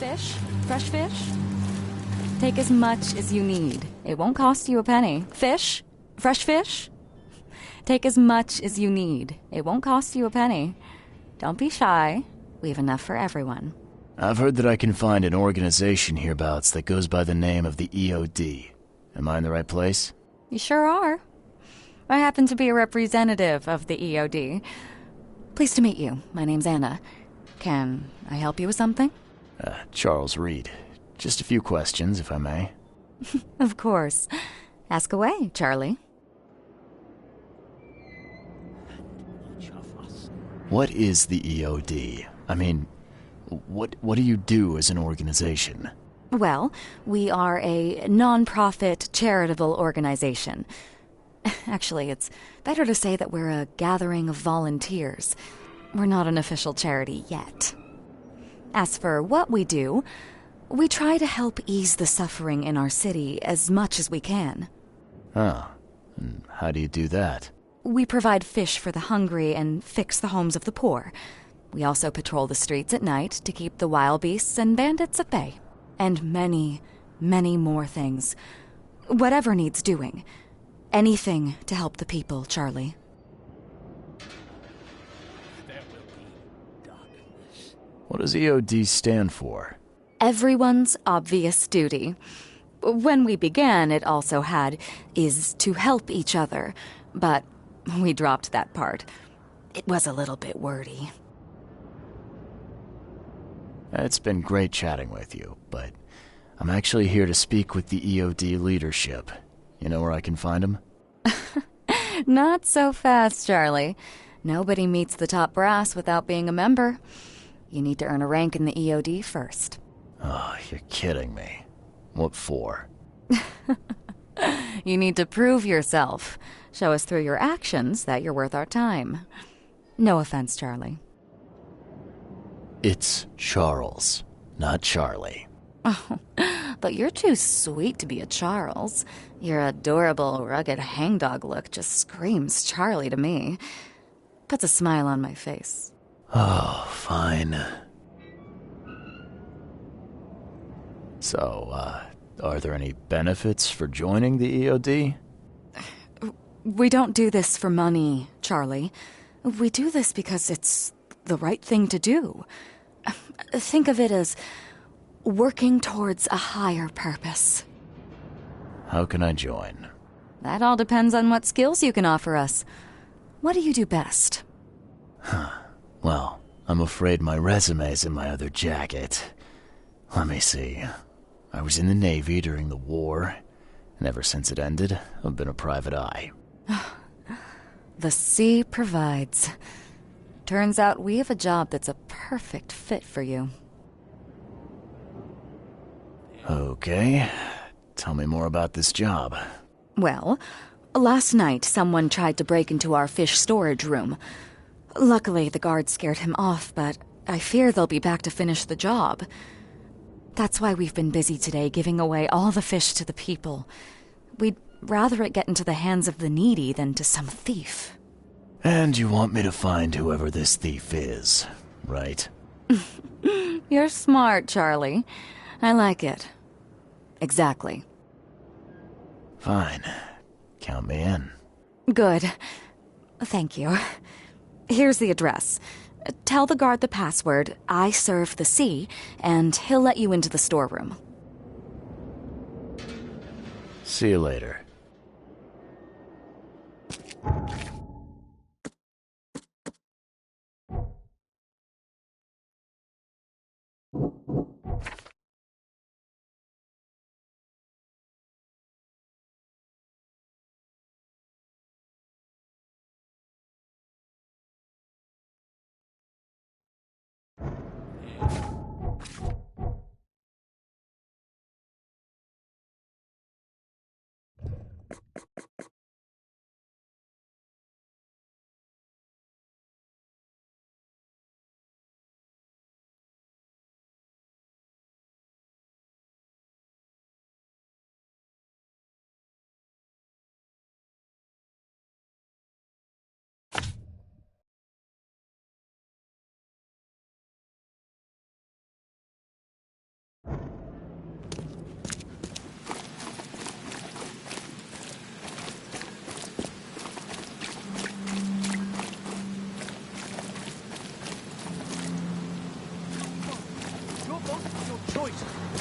Fish? Fresh fish? Take as much as you need. It won't cost you a penny. Fish? Fresh fish? Take as much as you need. It won't cost you a penny. Don't be shy. We have enough for everyone. I've heard that I can find an organization hereabouts that goes by the name of the EOD. Am I in the right place? You sure are. I happen to be a representative of the EOD. Pleased to meet you. My name's Anna. Can I help you with something? Charles Reed. Just a few questions, if I may. Of course. Ask away, Charlie. What is the EOD? I mean, what do you do as an organization? Well, we are a non-profit charitable organization. Actually, it's better to say that we're a gathering of volunteers. We're not an official charity yet. As for what we do, we try to help ease the suffering in our city as much as we can. Oh, and how do you do that? We provide fish for the hungry and fix the homes of the poor. We also patrol the streets at night to keep the wild beasts and bandits at bay. And many, many more things. Whatever needs doing. Anything to help the people, Charlie. What does EOD stand for? Everyone's obvious duty. When we began, it also had, is to help each other, but we dropped that part. It was a little bit wordy. It's been great chatting with you, but I'm actually here to speak with the EOD leadership. You know where I can find them? Not so fast, Charlie. Nobody meets the top brass without being a member. You need to earn a rank in the EOD first. Oh, you're kidding me. What for? You need to prove yourself. Show us through your actions that you're worth our time. No offense, Charlie. It's Charles, not Charlie. Oh, but you're too sweet to be a Charles. Your adorable, rugged hangdog look just screams Charlie to me. Puts a smile on my face. Oh, fine. So, are there any benefits for joining the EOD? We don't do this for money, Charlie. We do this because it's the right thing to do. Think of it as working towards a higher purpose. How can I join? That all depends on what skills you can offer us. What do you do best? Well, I'm afraid my resume's in my other jacket. Let me see. I was in the Navy during the war, and ever since it ended, I've been a private eye. The sea provides. Turns out we have a job that's a perfect fit for you. Okay. Tell me more about this job. Well, last night someone tried to break into our fish storage room. Luckily, the guards scared him off, but I fear they'll be back to finish the job. That's why we've been busy today giving away all the fish to the people. We'd rather it get into the hands of the needy than to some thief. And you want me to find whoever this thief is, right? You're smart, Charlie. I like it. Exactly. Fine. Count me in. Good. Thank you. Here's the address. Tell the guard the password, I serve the sea, and he'll let you into the storeroom. See you later.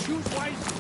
Choose wisely.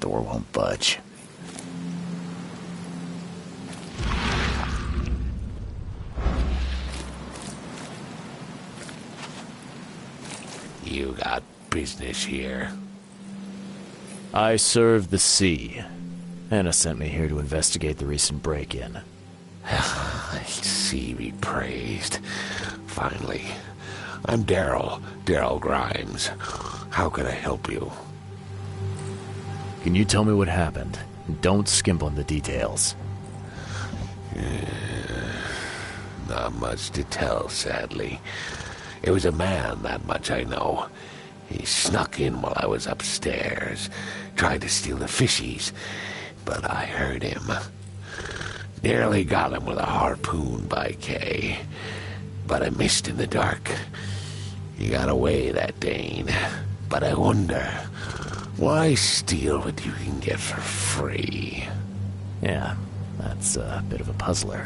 door won't budge. You got business here. I serve the sea. Anna sent me here to investigate the recent break-in. I see be praised. Finally. I'm Daryl Grimes. How can I help you? Can you tell me what happened? Don't skimp on the details. Not much to tell, sadly. It was a man, that much I know. He snuck in while I was upstairs, tried to steal the fishies, but I heard him. Nearly got him with a harpoon by Kay, but I missed in the dark. He got away, that Dane, but I wonder, why steal what you can get for free? Yeah, that's a bit of a puzzler.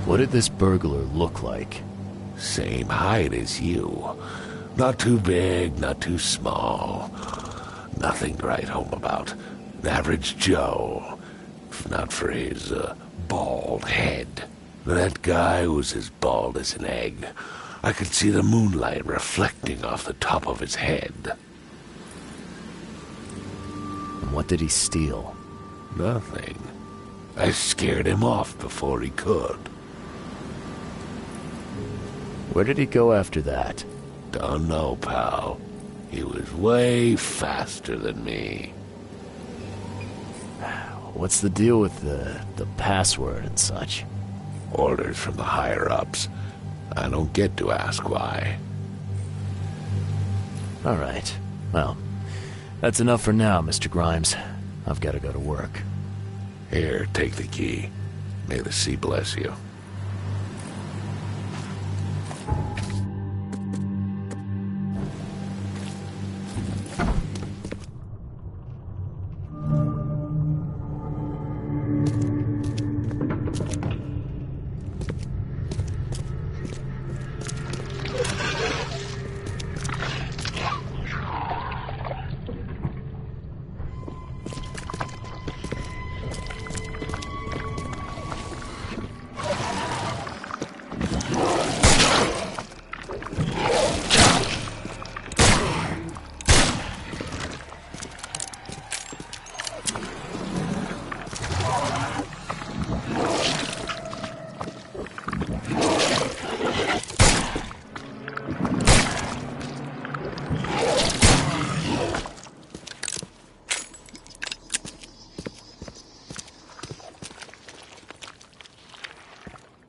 What did this burglar look like? Same height as you. Not too big, not too small. Nothing to write home about. An average Joe. If not for his, bald head. That guy was as bald as an egg. I could see the moonlight reflecting off the top of his head. And what did he steal? Nothing. I scared him off before he could. Where did he go after that? Don't know, pal. He was way faster than me. What's the deal with the password and such? Orders from the higher-ups. I don't get to ask why. All right. Well, that's enough for now, Mr. Grimes. I've got to go to work. Here, take the key. May the sea bless you.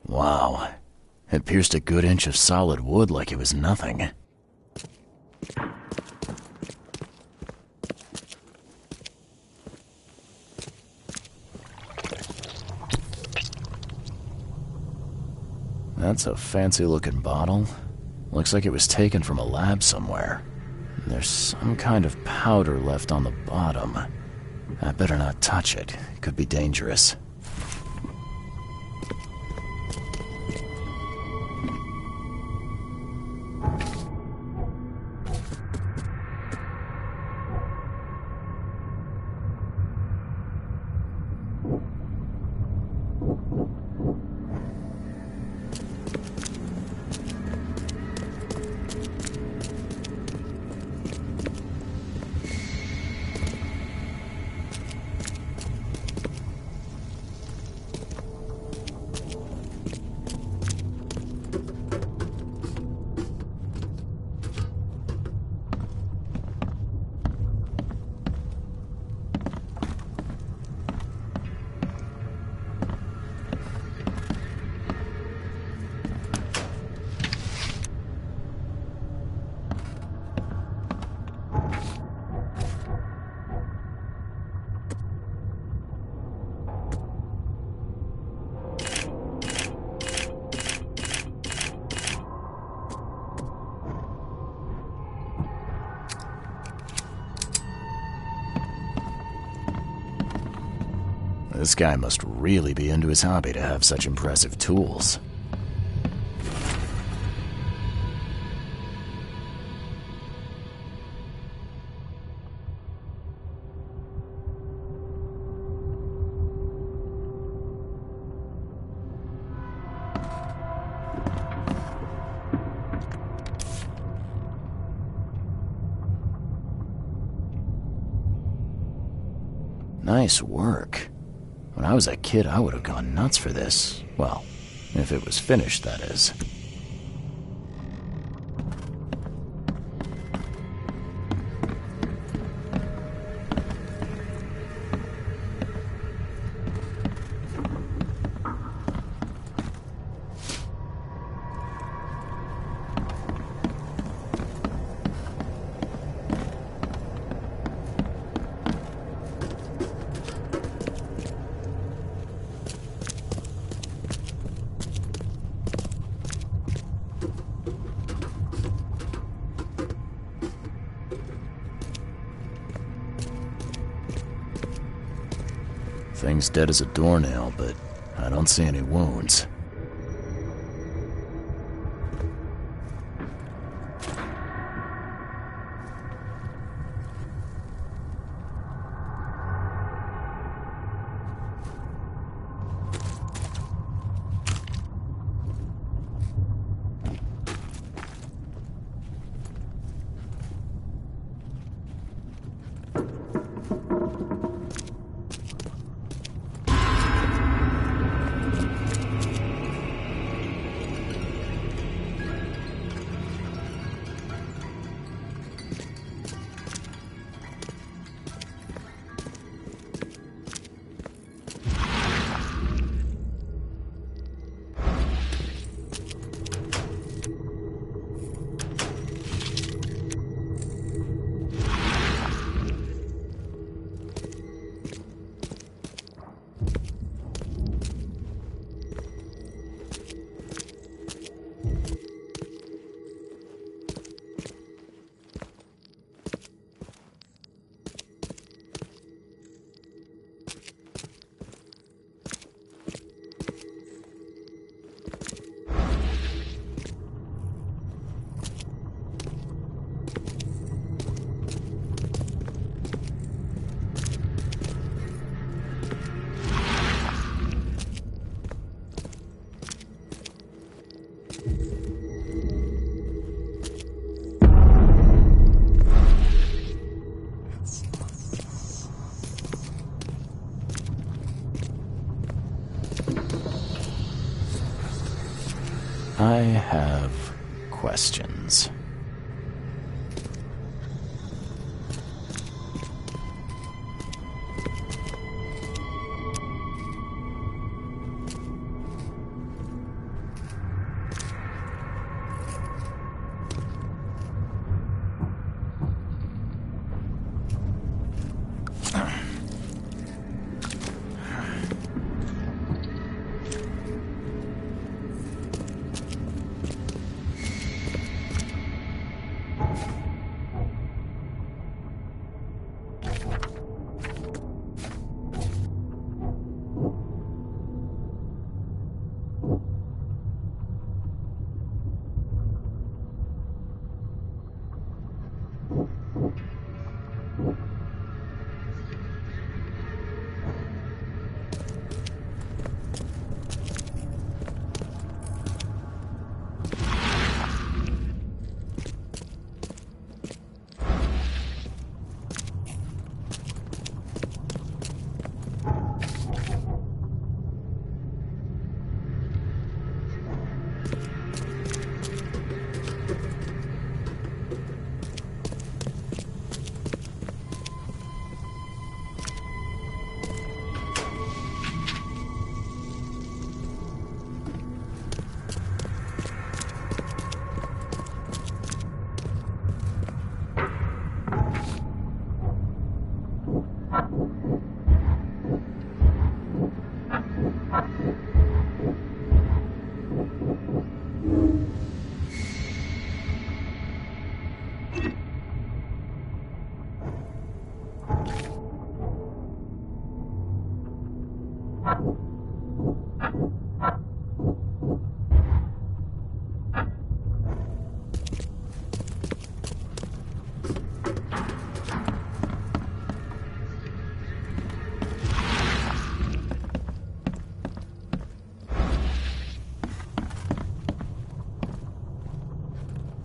Wow. It pierced a good inch of solid wood like it was nothing. That's a fancy-looking bottle. Looks like it was taken from a lab somewhere. There's some kind of powder left on the bottom. I better not touch it. It could be dangerous. This guy must really be into his hobby to have such impressive tools. Nice work. When I was a kid, I would have gone nuts for this. Well, if it was finished, that is. Thing's dead as a doornail, but I don't see any wounds. I have questions.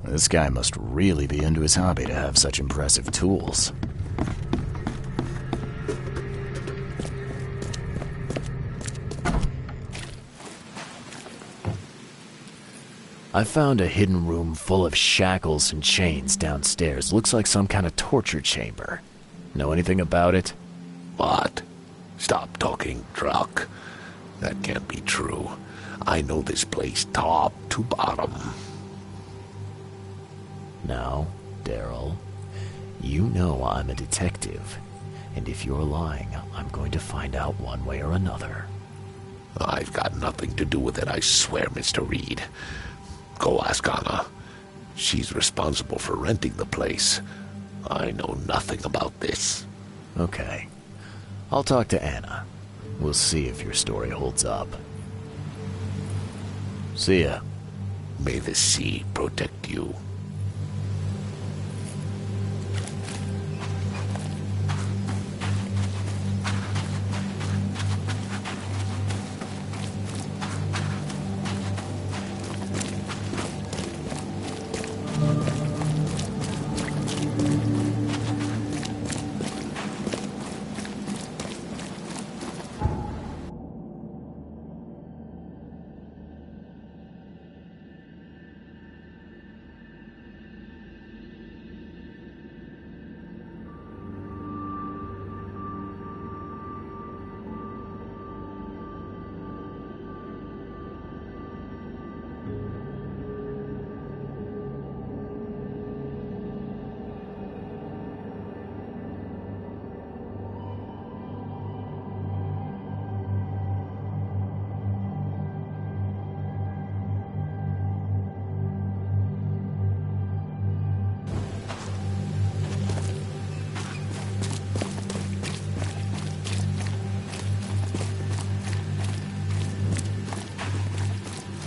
This guy must really be into his hobby to have such impressive tools. I found a hidden room full of shackles and chains downstairs. Looks like some kind of torture chamber. Know anything about it? What? Stop talking truck. That can't be true. I know this place top to bottom. Now, Daryl, you know I'm a detective. And if you're lying, I'm going to find out one way or another. I've got nothing to do with it, I swear, Mr. Reed. Go ask Anna. She's responsible for renting the place. I know nothing about this. Okay. I'll talk to Anna. We'll see if your story holds up. See ya. May the sea protect you.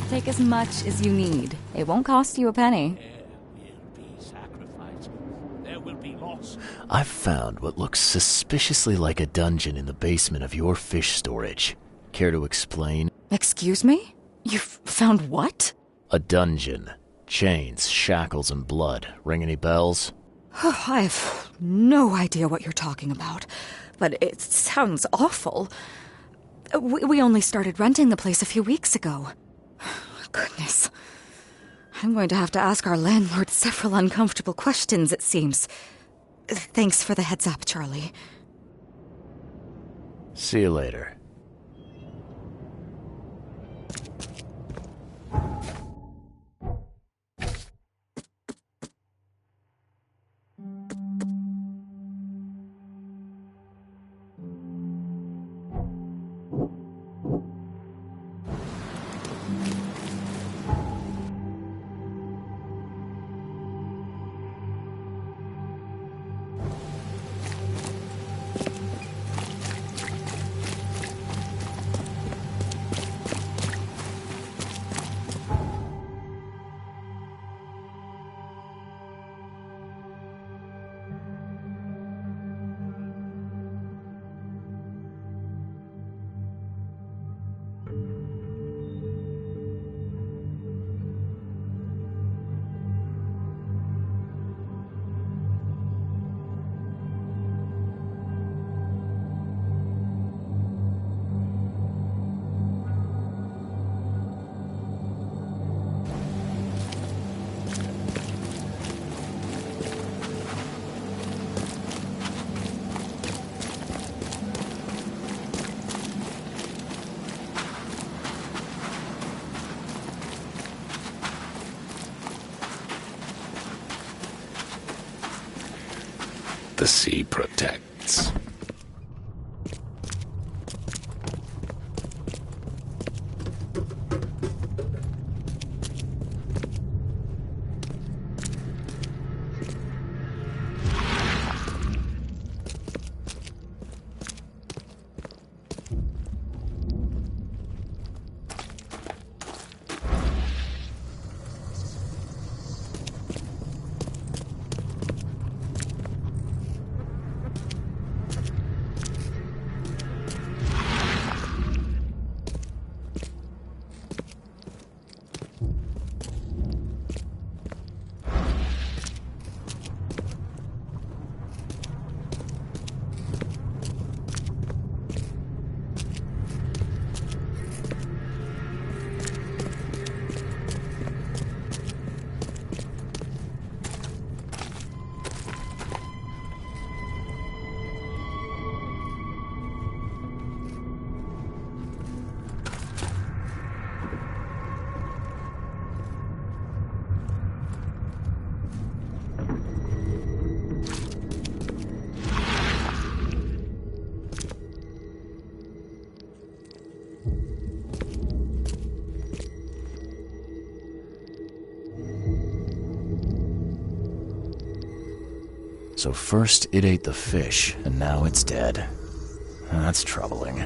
Take as much as you need. It won't cost you a penny. There will be sacrifice. There will be loss. I've found what looks suspiciously like a dungeon in the basement of your fish storage. Care to explain? Excuse me? You've found what? A dungeon. Chains, shackles, and blood. Ring any bells? I have no idea what you're talking about, but it sounds awful. We only started renting the place a few weeks ago. Goodness. I'm going to have to ask our landlord several uncomfortable questions, it seems. Thanks for the heads up, Charlie. See you later. The sea protects. So first it ate the fish, and now it's dead. That's troubling.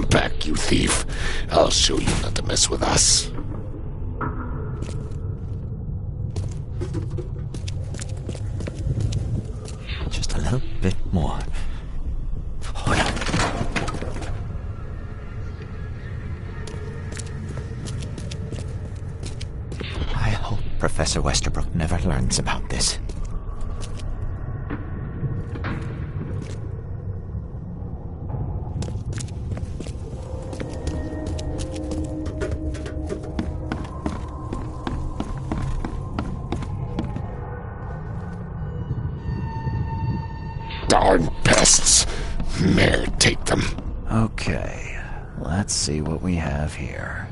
Back, you thief. I'll show you not to mess with us. Just a little bit more. Hold on. I hope Professor Westerbrook never learns about this. Darn pests. Mayor, take them. Okay, let's see what we have here.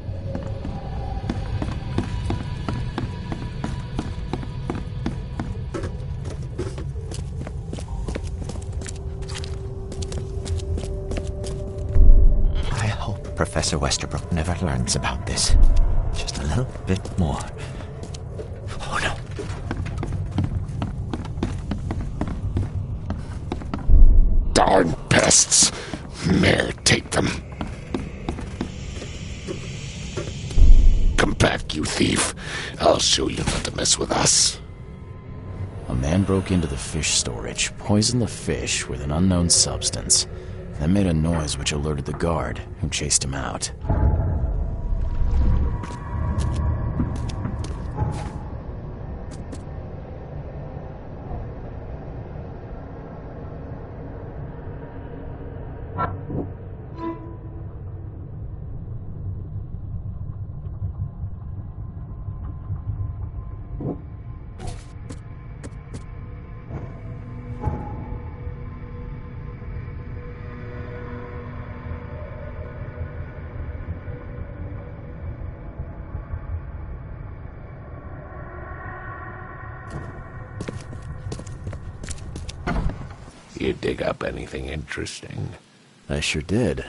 I hope Professor Westerbrook never learns about this. Just a little bit more. Hold on. Darn pests. Mayor, take them. Come back, you thief. I'll show you not to mess with us. A man broke into the fish storage, poisoned the fish with an unknown substance, then made a noise which alerted the guard, who chased him out. You dig up anything interesting? I sure did.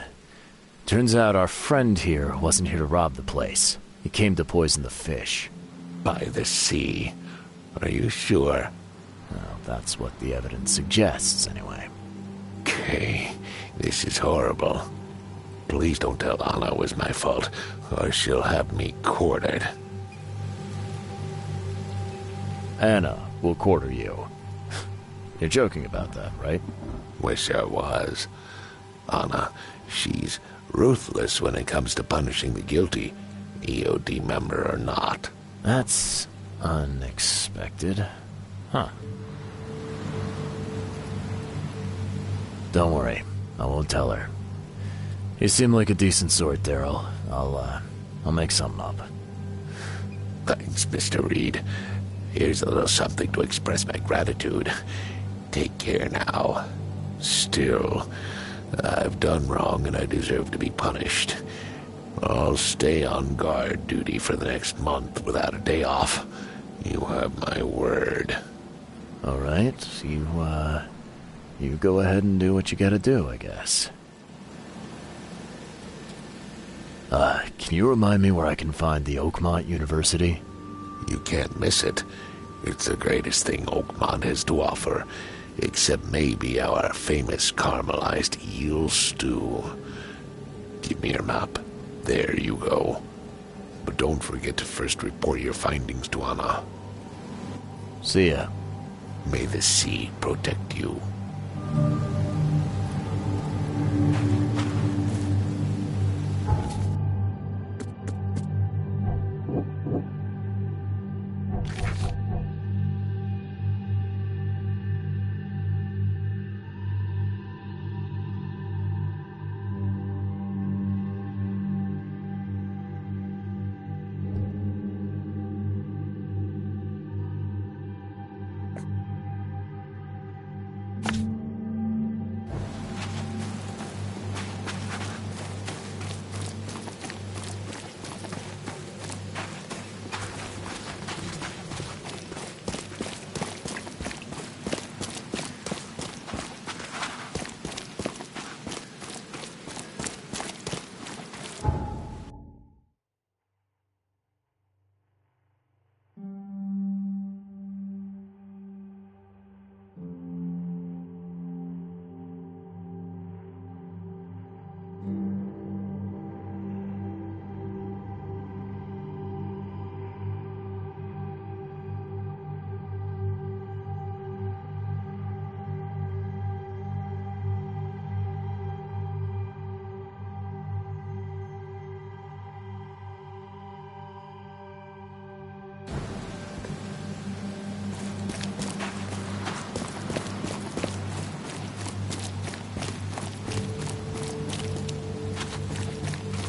Turns out our friend here wasn't here to rob the place. He came to poison the fish. By the sea. Are you sure? Well, that's what the evidence suggests, anyway. Okay, this is horrible. Please don't tell Anna it was my fault, or she'll have me quartered. Anna will quarter you. You're joking about that, right? Wish I was. Anna, she's ruthless when it comes to punishing the guilty, EOD member or not. That's unexpected. Huh. Don't worry. I won't tell her. You seem like a decent sort, Daryl. I'll make something up. Thanks, Mr. Reed. Here's a little something to express my gratitude. Take care now. Still, I've done wrong and I deserve to be punished. I'll stay on guard duty for the next month without a day off. You have my word. All right, you go ahead and do what you gotta do, I guess. Can you remind me where I can find the Oakmont University? You can't miss it. It's the greatest thing Oakmont has to offer, except maybe our famous caramelized eel stew. Give me your map. There you go. But don't forget to first report your findings to Anna. See ya. May the sea protect you.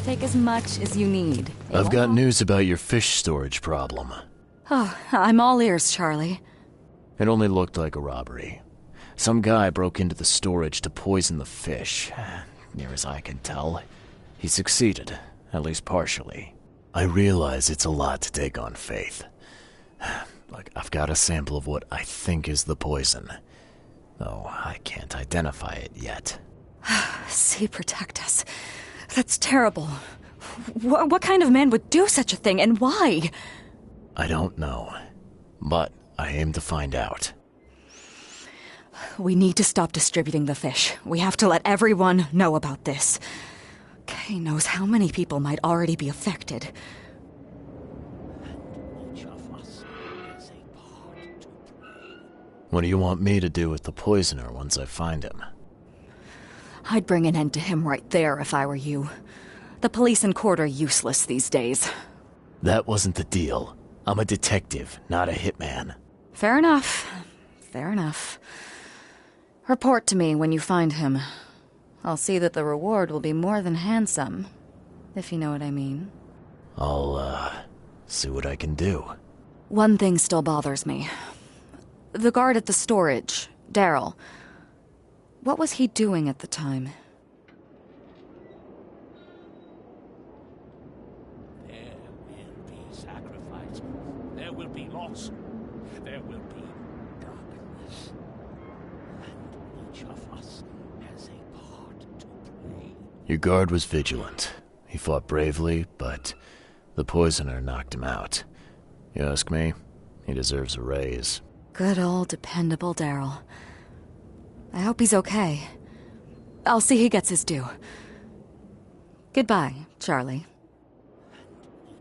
Take as much as you need. I've got news about your fish storage problem. Oh, I'm all ears, Charlie. It only looked like a robbery. Some guy broke into the storage to poison the fish. Near as I can tell, he succeeded, at least partially. I realize it's a lot to take on faith. Look, I've got a sample of what I think is the poison, though I can't identify it yet. See, protect us. That's terrible. What kind of man would do such a thing, and why? I don't know, but I aim to find out. We need to stop distributing the fish. We have to let everyone know about this. Kay knows how many people might already be affected. Each of us has a part to play. What do you want me to do with the poisoner once I find him? I'd bring an end to him right there if I were you. The police and court are useless these days. That wasn't the deal. I'm a detective, not a hitman. Fair enough. Fair enough. Report to me when you find him. I'll see that the reward will be more than handsome, if you know what I mean. I'll, see what I can do. One thing still bothers me. The guard at the storage, Daryl. What was he doing at the time? There will be sacrifice. There will be loss. There will be darkness. And each of us has a part to play. Your guard was vigilant. He fought bravely, but the poisoner knocked him out. You ask me, he deserves a raise. Good old dependable Daryl. I hope he's okay. I'll see he gets his due. Goodbye, Charlie.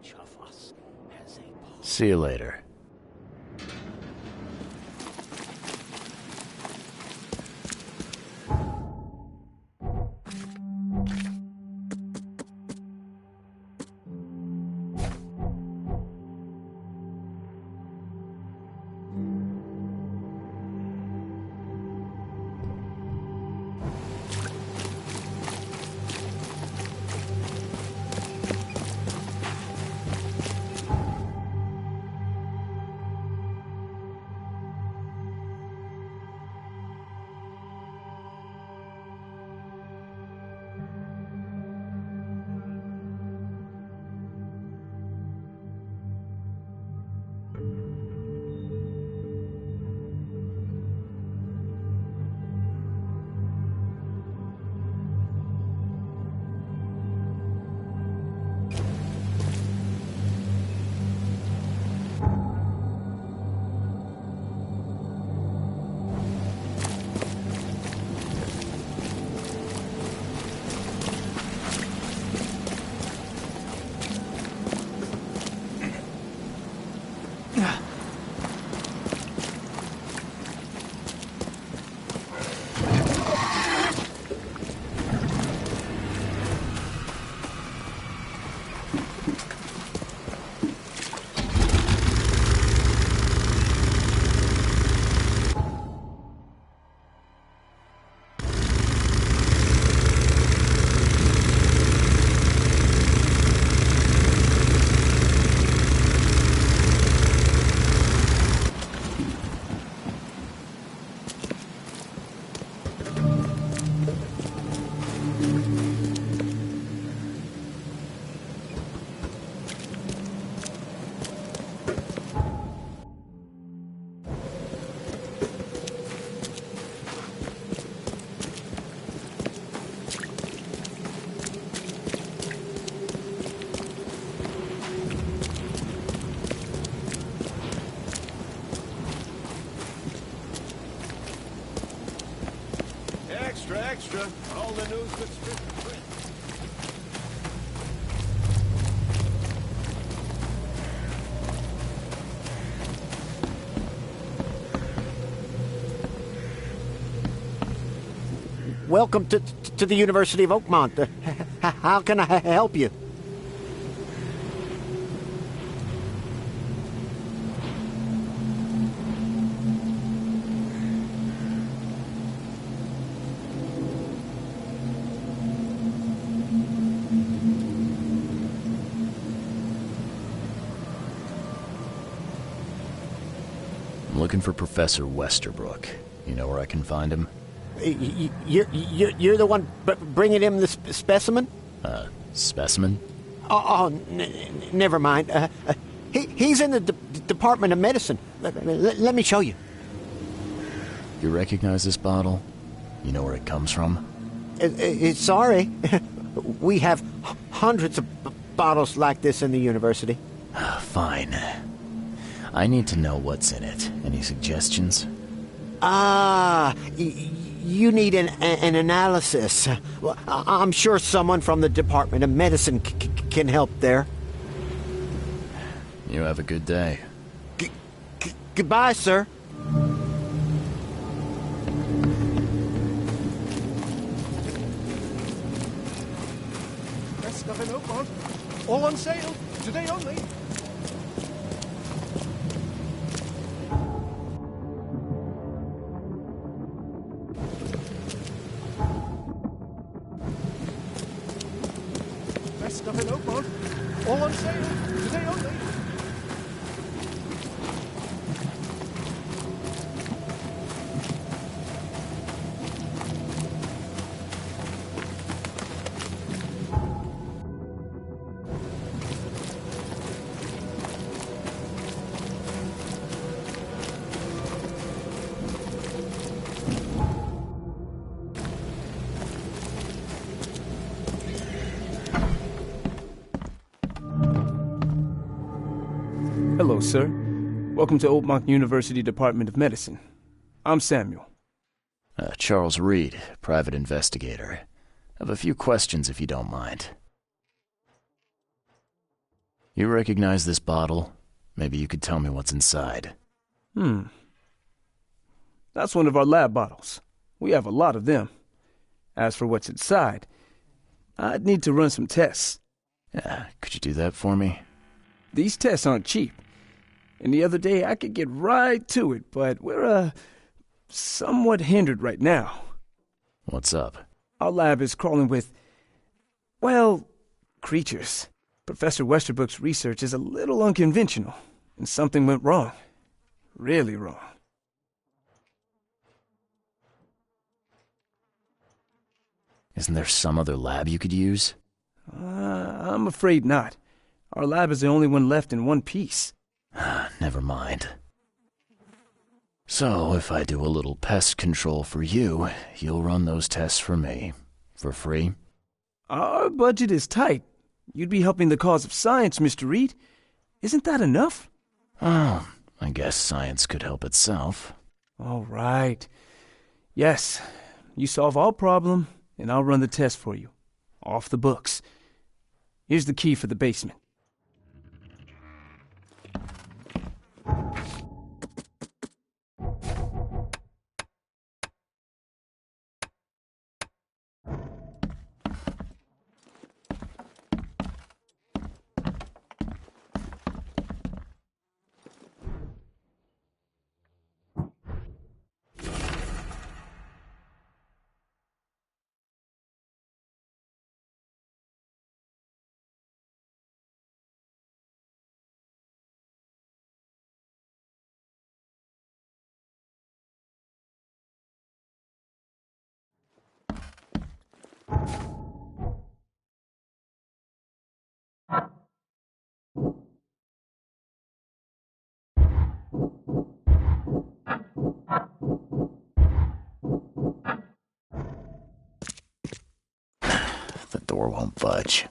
Each of us has a part. See you later. Extra. All the news that's fit to print. Welcome to the University of Oakmont. How can I help you? looking for Professor Westerbrook. You know where I can find him? You're the one bringing him the specimen? Specimen? Never mind. He's in the Department of Medicine. Let me show you. You recognize this bottle? You know where it comes from? Sorry. We have hundreds of bottles like this in the university. Fine. I need to know what's in it. Any suggestions? You need an analysis. Well, I'm sure someone from the Department of Medicine can help there. You have a good day. Goodbye, sir. Best stuff in Oakmont. All on sale. Today only. Best stuff in Oakmont. All on sale. Today only. Hello, sir. Welcome to Oakmont University Department of Medicine. I'm Samuel. Charles Reed, private investigator. I have a few questions if you don't mind. You recognize this bottle? Maybe you could tell me what's inside. That's one of our lab bottles. We have a lot of them. As for what's inside, I'd need to run some tests. Could you do that for me? These tests aren't cheap. And the other day I could get right to it, but we're, somewhat hindered right now. What's up? Our lab is crawling with, well, creatures. Professor Westerbrook's research is a little unconventional, and something went wrong. Really wrong. Isn't there some other lab you could use? I'm afraid not. Our lab is the only one left in one piece. Never mind. So, if I do a little pest control for you, you'll run those tests for me. For free? Our budget is tight. You'd be helping the cause of science, Mr. Reed. Isn't that enough? Oh, I guess science could help itself. All right. Yes, you solve our problem, and I'll run the test for you. Off the books. Here's the key for the basement. The door won't budge.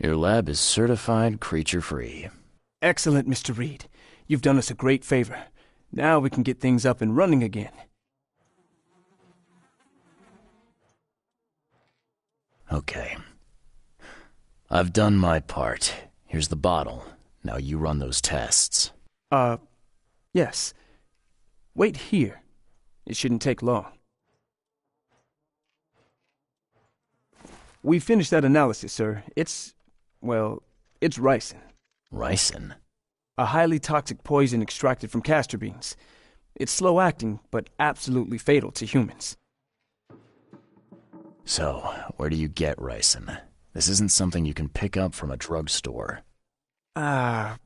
Your lab is certified creature-free. Excellent, Mr. Reed. You've done us a great favor. Now we can get things up and running again. Okay. I've done my part. Here's the bottle. Now you run those tests. Yes. Wait here. It shouldn't take long. We finished that analysis, sir. It's ricin. Ricin? A highly toxic poison extracted from castor beans. It's slow-acting, but absolutely fatal to humans. So, where do you get ricin? This isn't something you can pick up from a drugstore. About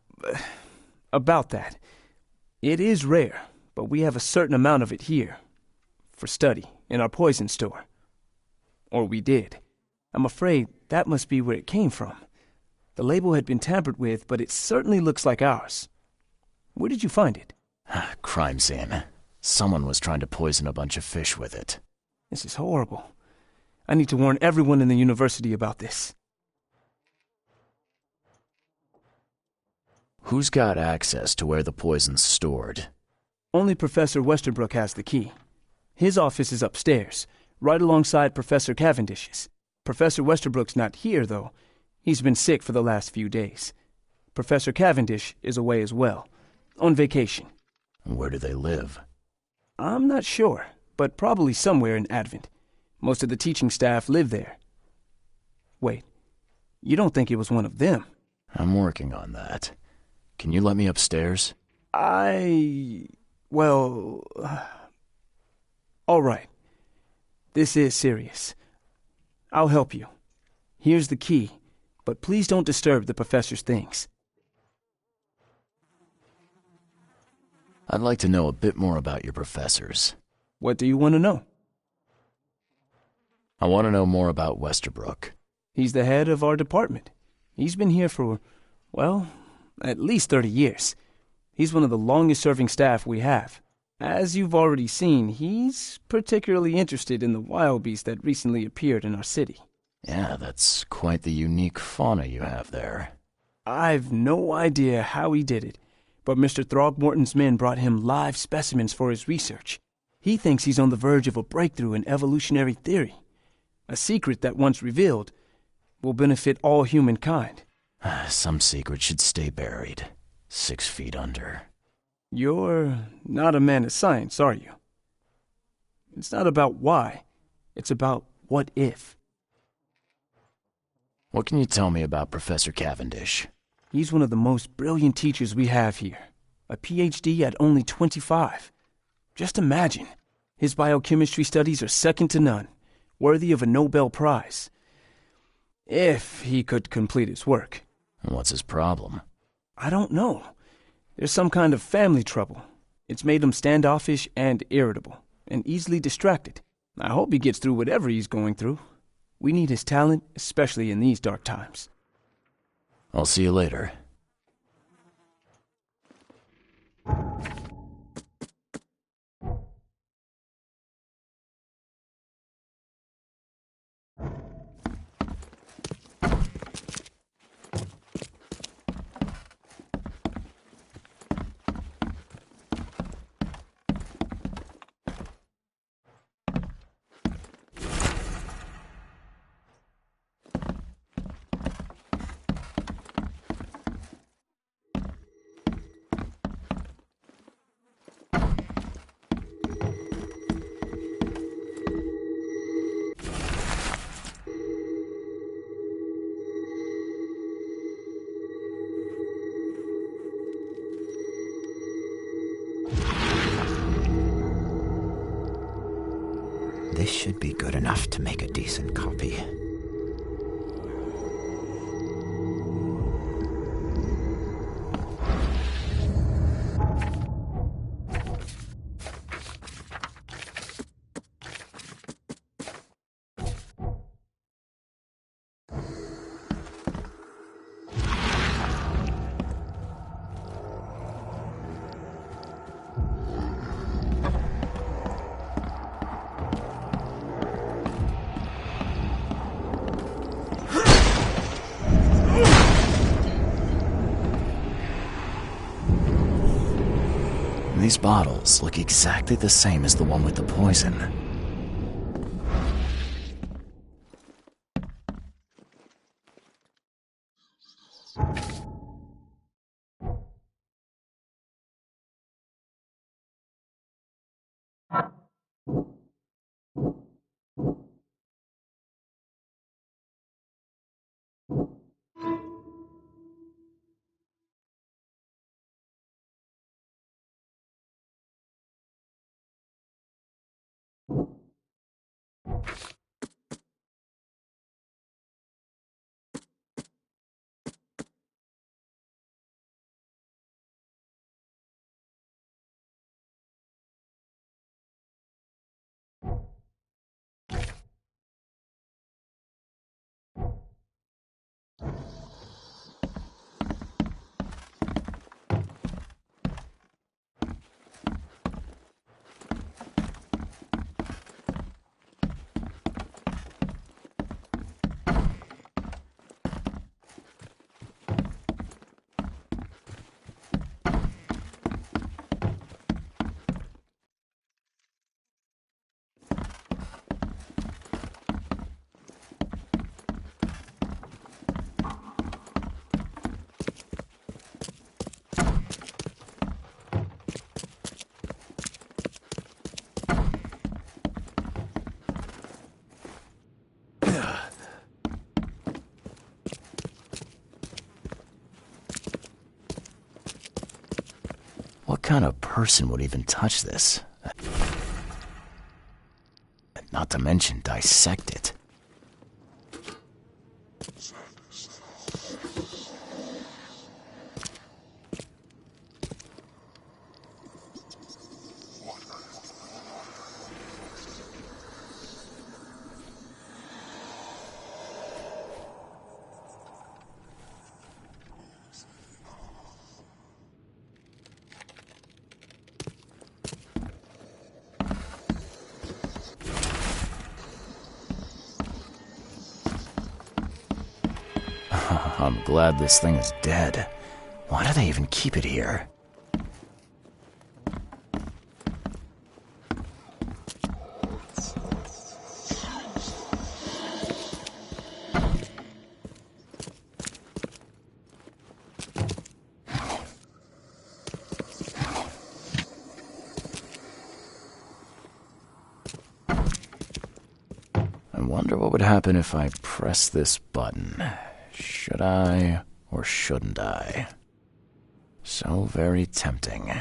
that. It is rare, but we have a certain amount of it here. For study, in our poison store. Or we did. I'm afraid that must be where it came from. The label had been tampered with, but it certainly looks like ours. Where did you find it? Crime scene. Someone was trying to poison a bunch of fish with it. This is horrible. I need to warn everyone in the university about this. Who's got access to where the poison's stored? Only Professor Westerbrook has the key. His office is upstairs, right alongside Professor Cavendish's. Professor Westerbrook's not here, though. He's been sick for the last few days. Professor Cavendish is away as well, on vacation. Where do they live? I'm not sure, but probably somewhere in Advent. Most of the teaching staff live there. Wait, you don't think it was one of them? I'm working on that. Can you let me upstairs? All right. This is serious. I'll help you. Here's the key, but please don't disturb the professor's things. I'd like to know a bit more about your professors. What do you want to know? I want to know more about Westerbrook. He's the head of our department. He's been here for, at least 30 years. He's one of the longest-serving staff we have. As you've already seen, he's particularly interested in the wild beast that recently appeared in our city. Yeah, that's quite the unique fauna you have there. I've no idea how he did it, but Mr. Throgmorton's men brought him live specimens for his research. He thinks he's on the verge of a breakthrough in evolutionary theory. A secret that, once revealed, will benefit all humankind. Some secret should stay buried, 6 feet under. You're not a man of science, are you? It's not about why. It's about what if. What can you tell me about Professor Cavendish? He's one of the most brilliant teachers we have here. A PhD at only 25. Just imagine. His biochemistry studies are second to none, worthy of a Nobel Prize. If he could complete his work. What's his problem? I don't know. There's some kind of family trouble. It's made him standoffish and irritable, and easily distracted. I hope he gets through whatever he's going through. We need his talent, especially in these dark times. I'll see you later. This should be good enough to make a decent copy. these bottles look exactly the same as the one with the poison. What kind of person would even touch this? Not to mention dissect it. I'm glad this thing is dead. Why do they even keep it here? I wonder what would happen if I press this button. Should I or shouldn't I? So very tempting.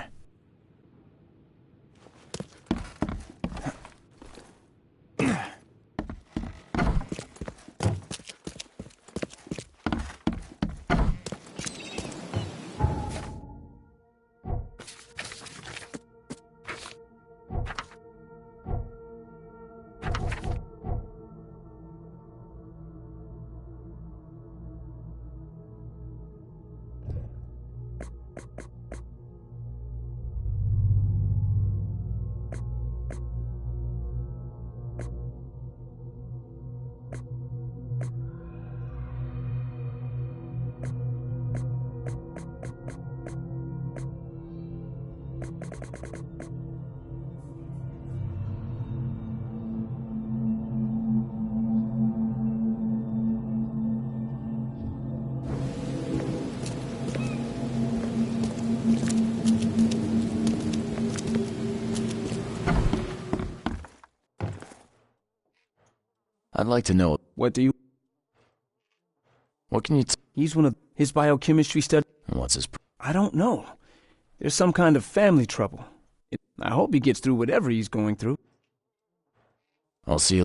I'd like to know. What do you... What can you He's one of his biochemistry study... What's his... I don't know. There's some kind of family trouble. I hope he gets through whatever he's going through. I'll see you...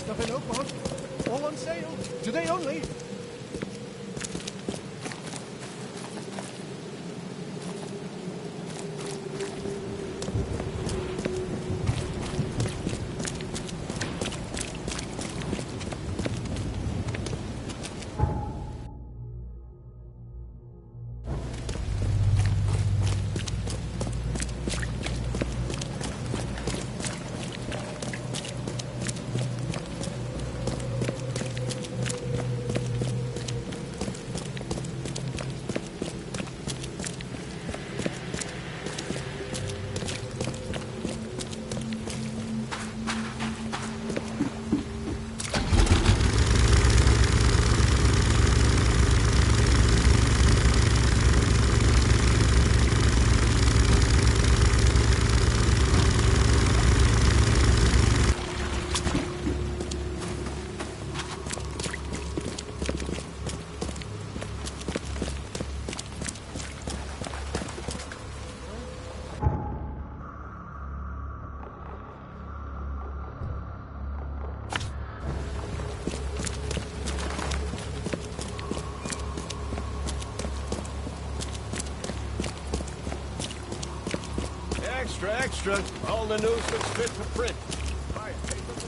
stuff in Oakmont. All on sale. Today only. Extra, extra. All the news that's fit for print. Buy a paper.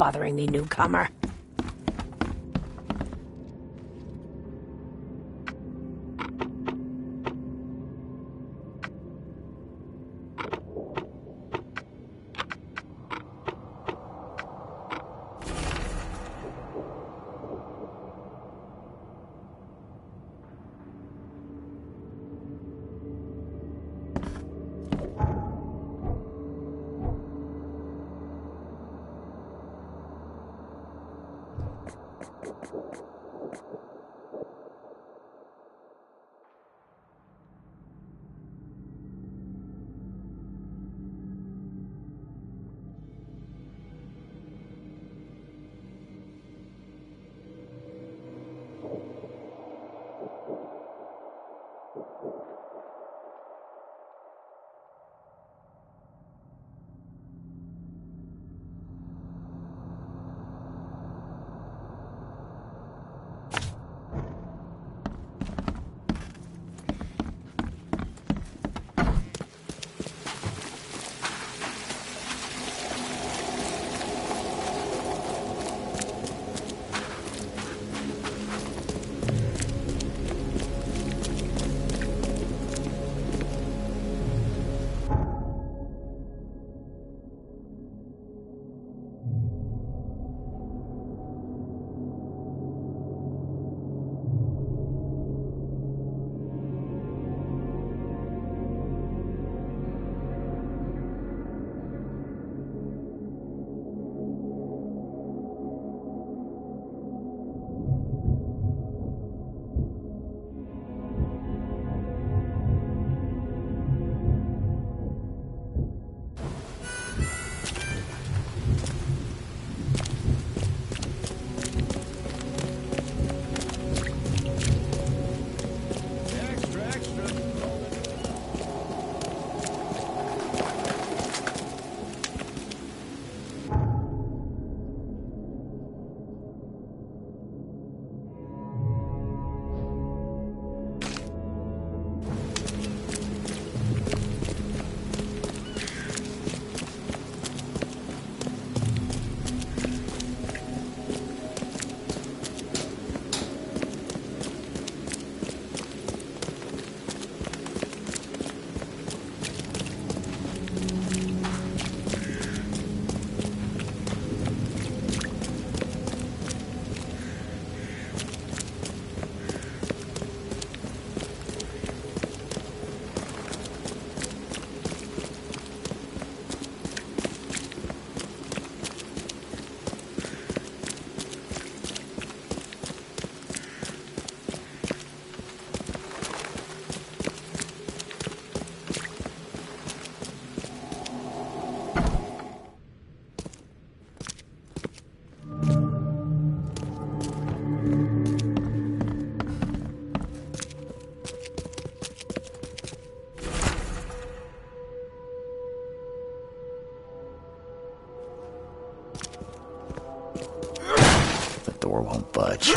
bothering me, newcomer. Door won't budge.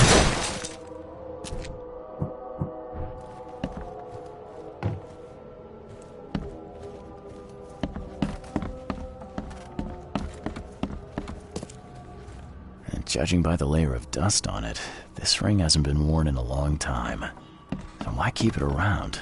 And judging by the layer of dust on it, this ring hasn't been worn in a long time. So why keep it around?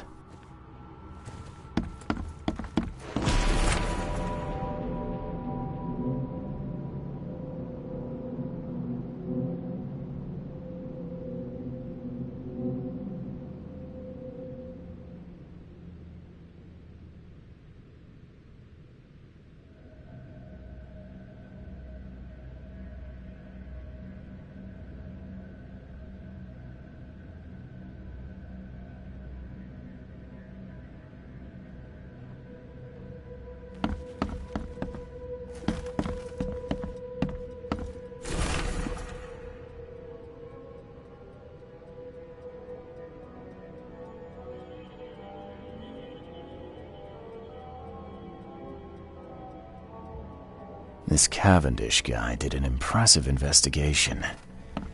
This Cavendish guy did an impressive investigation,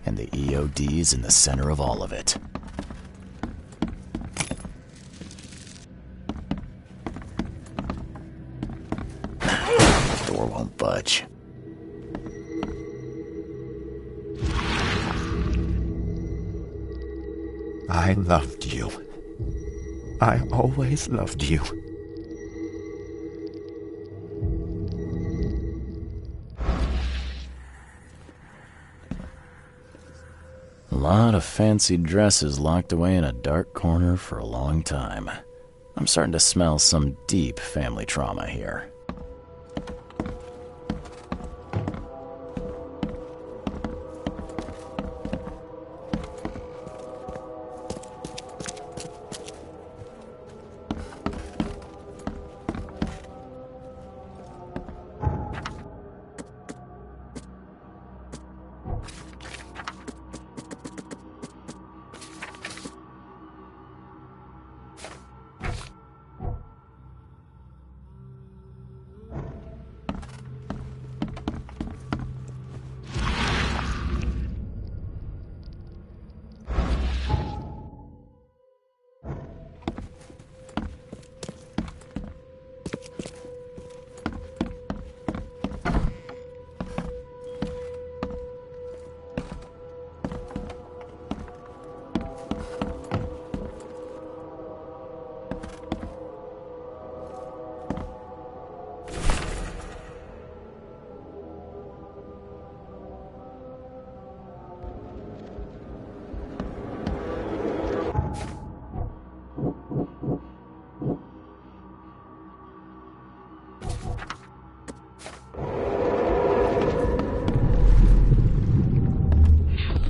and the EOD's in the center of all of it. The door won't budge. I loved you. I always loved you. A lot of fancy dresses locked away in a dark corner for a long time. I'm starting to smell some deep family trauma here.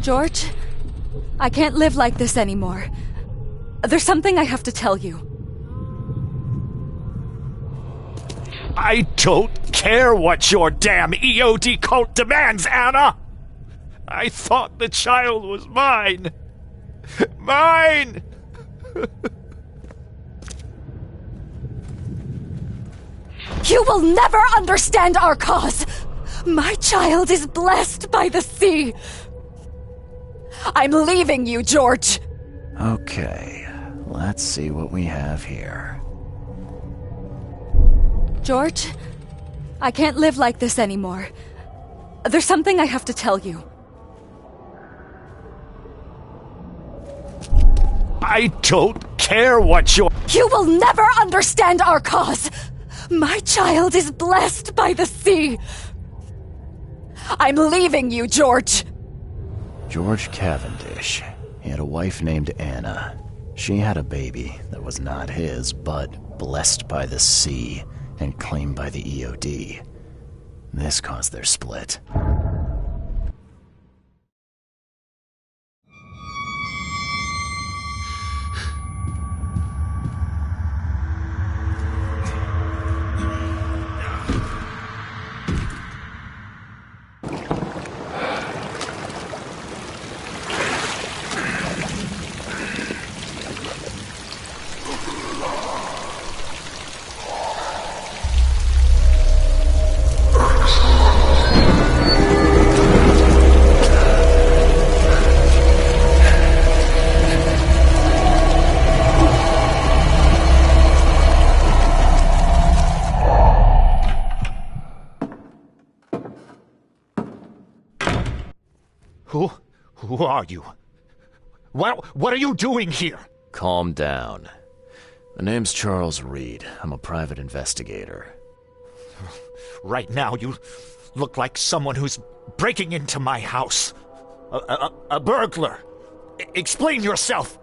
George, I can't live like this anymore. There's something I have to tell you. I don't care what your damn EOD cult demands, Anna! I thought the child was mine. Mine! You will never understand our cause! My child is blessed by the sea! I'm leaving you, George! Okay, let's see what we have here. George, I can't live like this anymore. There's something I have to tell you. I don't care what your... You will never understand our cause! My child is blessed by the sea! I'm leaving you, George! George Cavendish. He had a wife named Anna. She had a baby that was not his, but blessed by the sea and claimed by the EOD. This caused their split. Who are you? What are you doing here? Calm down. My name's Charles Reed. I'm a private investigator. Right now, you look like someone who's breaking into my house. A burglar. Explain yourself.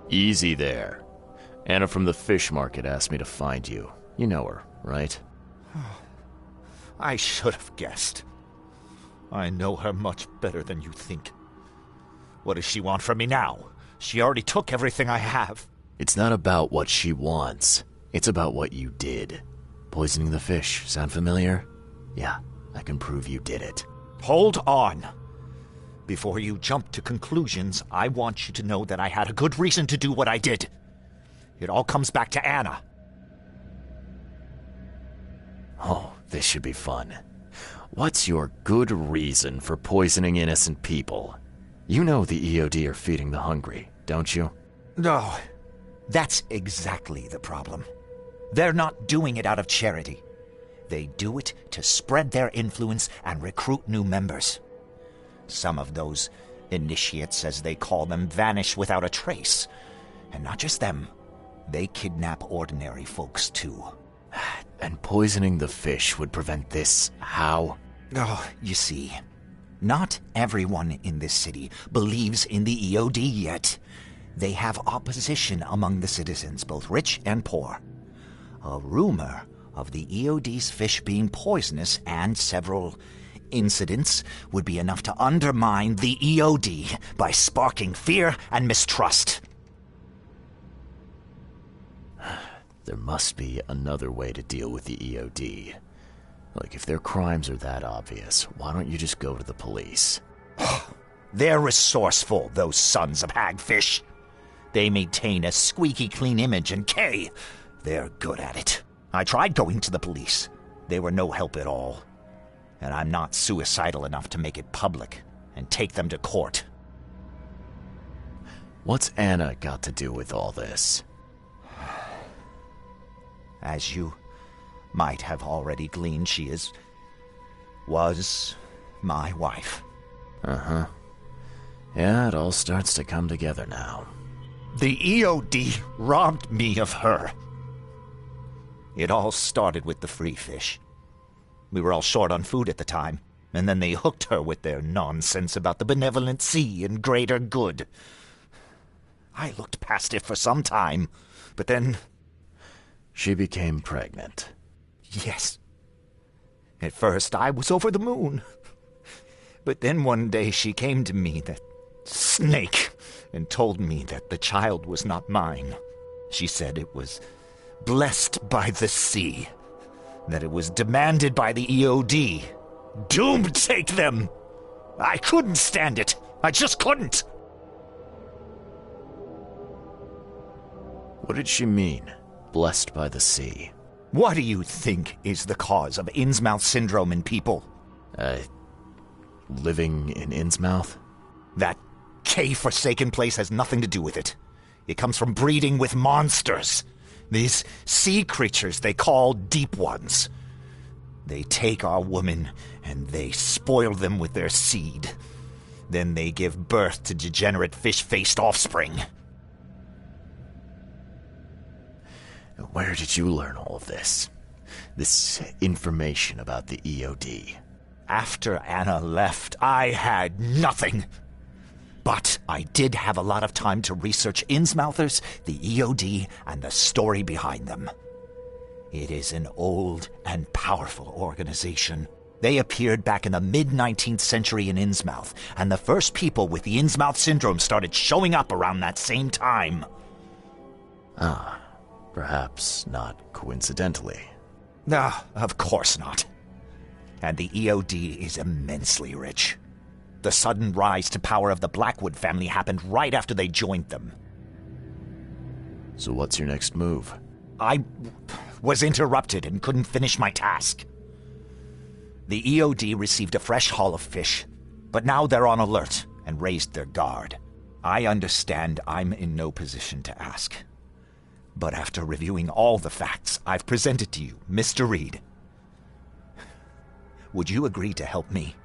Easy there. Anna from the fish market asked me to find you. You know her, right? I should have guessed. I know her much better than you think. What does she want from me now? She already took everything I have. It's not about what she wants. It's about what you did. Poisoning the fish. Sound familiar? Yeah, I can prove you did it. Hold on. Before you jump to conclusions, I want you to know that I had a good reason to do what I did. It all comes back to Anna. Oh, this should be fun. What's your good reason for poisoning innocent people? You know the EOD are feeding the hungry, don't you? No, that's exactly the problem. They're not doing it out of charity. They do it to spread their influence and recruit new members. Some of those initiates, as they call them, vanish without a trace. And not just them. They kidnap ordinary folks, too. And poisoning the fish would prevent this how? Oh, you see, not everyone in this city believes in the EOD yet. They have opposition among the citizens, both rich and poor. A rumor of the EOD's fish being poisonous and several incidents would be enough to undermine the EOD by sparking fear and mistrust. There must be another way to deal with the EOD. Like, if their crimes are that obvious, why don't you just go to the police? They're resourceful, those sons of hagfish. They maintain a squeaky clean image, and they're good at it. I tried going to the police. They were no help at all. And I'm not suicidal enough to make it public and take them to court. What's Anna got to do with all this? As you might have already gleaned, she was my wife. Uh-huh. Yeah, it all starts to come together now. The EOD robbed me of her. It all started with the free fish. We were all short on food at the time, and then they hooked her with their nonsense about the benevolent sea and greater good. I looked past it for some time, but then... She became pregnant. Yes. At first, I was over the moon. But then one day she came to me, that snake, and told me that the child was not mine. She said it was blessed by the sea, that it was demanded by the EOD. Doomed take them! I couldn't stand it. I just couldn't. What did she mean? Blessed by the sea. What do you think is the cause of Innsmouth syndrome in people? Living in Innsmouth? That K-forsaken place has nothing to do with it. It comes from breeding with monsters. These sea creatures they call Deep Ones. They take our women and they spoil them with their seed. Then they give birth to degenerate fish-faced offspring. Where did you learn all of this? This information about the EOD? After Anna left, I had nothing. But I did have a lot of time to research Innsmouthers, the EOD, and the story behind them. It is an old and powerful organization. They appeared back in the mid-19th century in Innsmouth, and the first people with the Innsmouth syndrome started showing up around that same time. Perhaps not coincidentally. No, of course not. And the EOD is immensely rich. The sudden rise to power of the Blackwood family happened right after they joined them. So what's your next move? I was interrupted and couldn't finish my task. The EOD received a fresh haul of fish, but now they're on alert and raised their guard. I understand I'm in no position to ask. But after reviewing all the facts I've presented to you, Mr. Reed, would you agree to help me?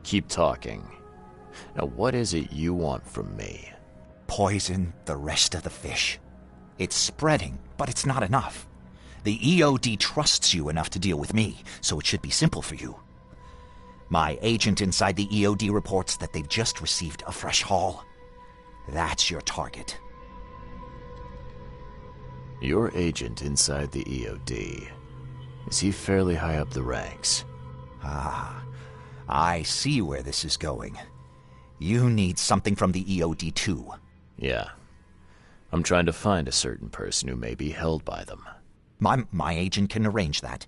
Keep talking. Now, what is it you want from me? Poison the rest of the fish. It's spreading, but it's not enough. The EOD trusts you enough to deal with me, so it should be simple for you. My agent inside the EOD reports that they've just received a fresh haul. That's your target. Your agent inside the EOD. Is he fairly high up the ranks? I see where this is going. You need something from the EOD too. Yeah. I'm trying to find a certain person who may be held by them. My agent can arrange that.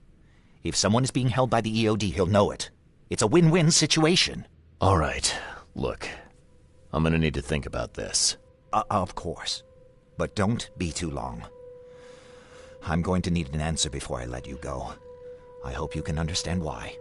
If someone is being held by the EOD, he'll know it. It's a win-win situation. All right. Look, I'm gonna need to think about this. Of course. But don't be too long. I'm going to need an answer before I let you go. I hope you can understand why.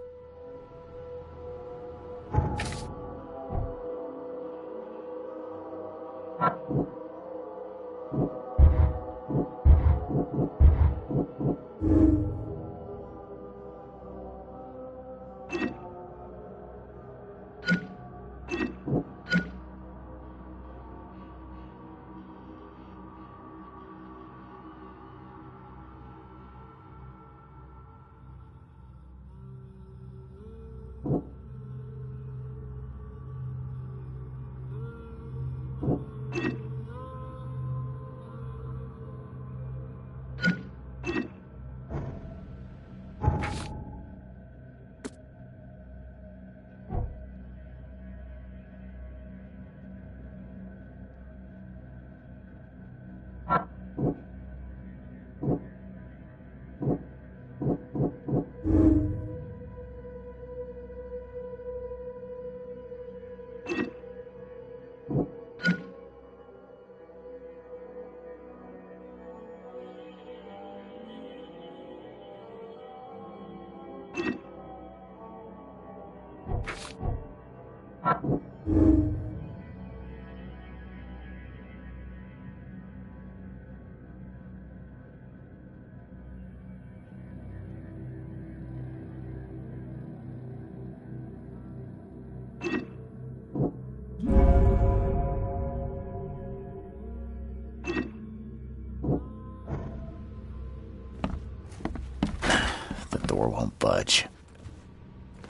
The door won't budge.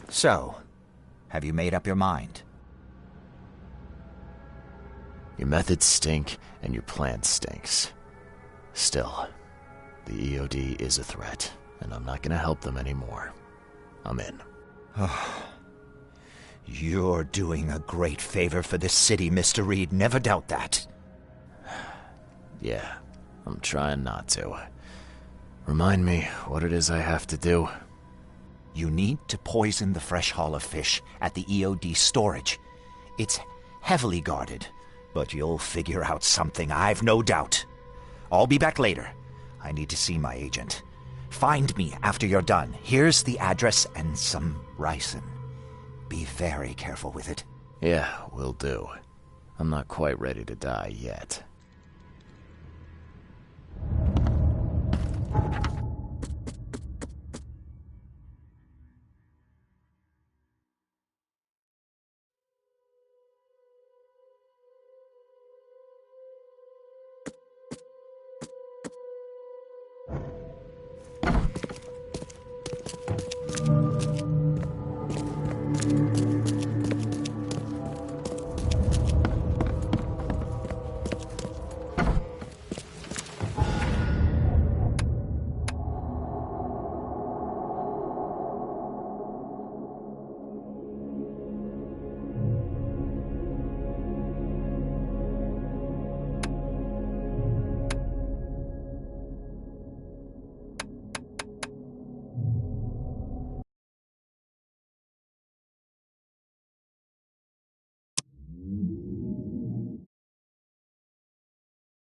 So, have you made up your mind? Your methods stink, and your plan stinks. Still, the EOD is a threat, and I'm not gonna help them anymore. I'm in. You're doing a great favor for this city, Mr. Reed. Never doubt that. Yeah, I'm trying not to. Remind me what it is I have to do. You need to poison the fresh haul of fish at the EOD storage. It's heavily guarded, but you'll figure out something, I've no doubt. I'll be back later. I need to see my agent. Find me after you're done. Here's the address and some ricin. Be very careful with it. Yeah, will do. I'm not quite ready to die yet.